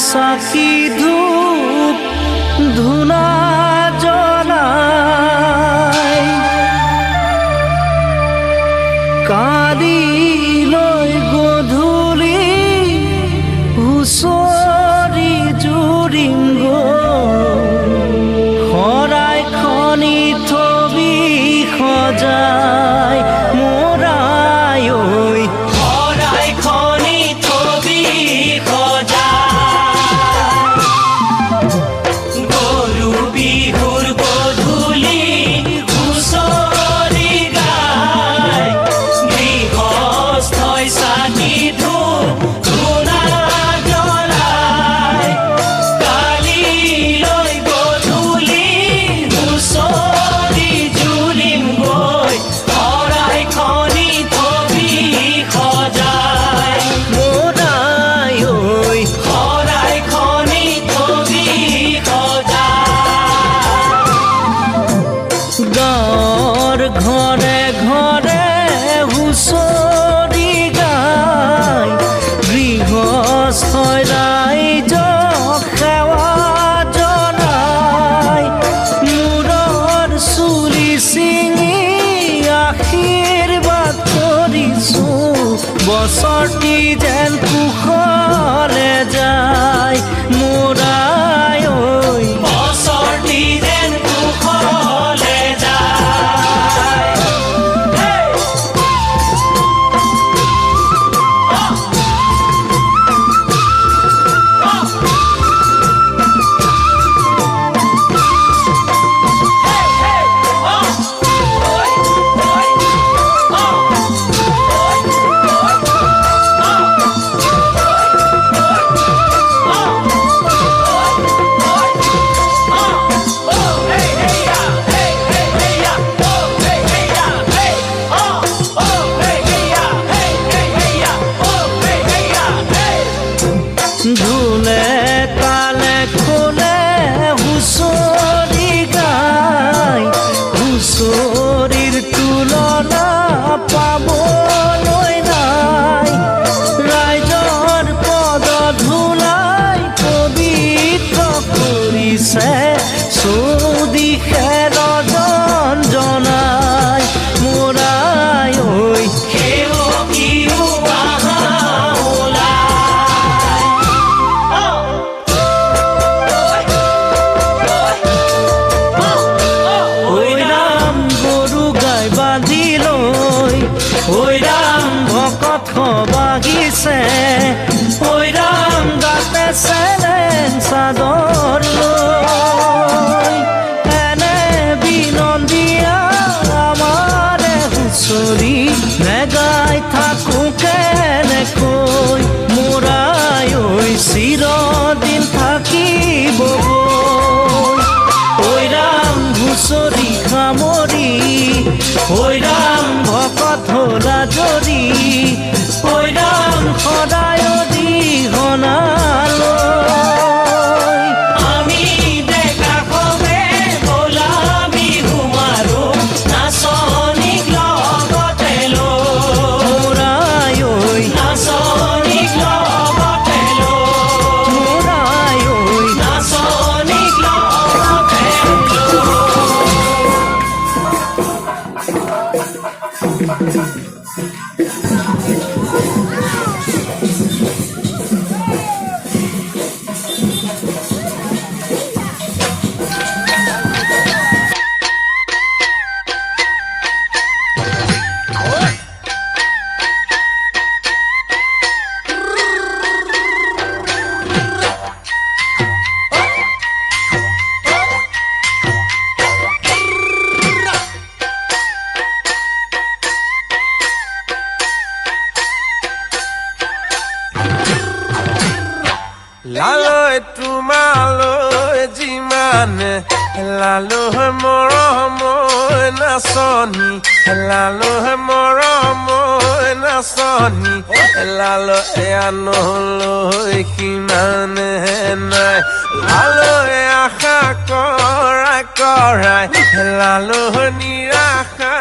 চাকি ধূপ ধূনা জ্বলাই কালিলৈ গধূলি হুঁচৰি জুৰিম শৰাই খনি থবি সজাই মোৰাই ঐ শৰাই খনি থবি সজাই গৰু বিহুৰ গধূলি হুঁচৰি গাই গৃহস্থই চাকি ধূপ ধূনা জ্বলাই কালিলৈ গধূলি হুঁচৰি জুৰিম গৈ শৰাই খনি থবি সজাই মোৰাই ঐ শৰাই খনি থবি সজাই গাঁৱৰ ঘৰে ঘৰে হুঁচৰি গাই গৃহস্থই ৰাইজক সেৱা জনাই মূৰৰ চুলি ছিঙি আশীৰ্বাদ কৰিছোঁ বছৰটি যেন কুশলে যায় মোৰাই ঐ বছৰটি যেন কুশলে যায় ধুলে তালে খোলে হুঁচৰি গাই হুঁচৰিৰ তুলনা পাবলৈ নাই ৰাইজৰ পদ ধূলাই পবিত্ৰ কৰিছে চৌদিশে ৰজন জনাই মোৰাই ঐ সেৱকীও আহা ৰাম ভকত বাগিছে ৰাম গাতে চেলেং চাদৰ লৈ এনে বিনন্দীয়া আমাৰে হুঁচৰি নেগাই থাকোঁ কেনেকৈ মোৰাই ঐ চিৰদিন থাকিব ৰাম হুঁচৰি সামৰি ৰাম ভকত হলা জৰি ৰাম সদায় দিহনালৈ আমি ডেকা কমে বোলা বিহু মাৰো নাচনীক লগতে মোৰাই ঐ নাচনীক লগতে মোৰাই ঐ নাচনীক লগতে লালৈ তোমালৈ যিমানে লালৈ মৰম নাচনী লালৈ মৰম নাচনী লালৈ আনলৈ সিমানে নাই লালৈ আশা কৰাই লালৈ নিৰাশা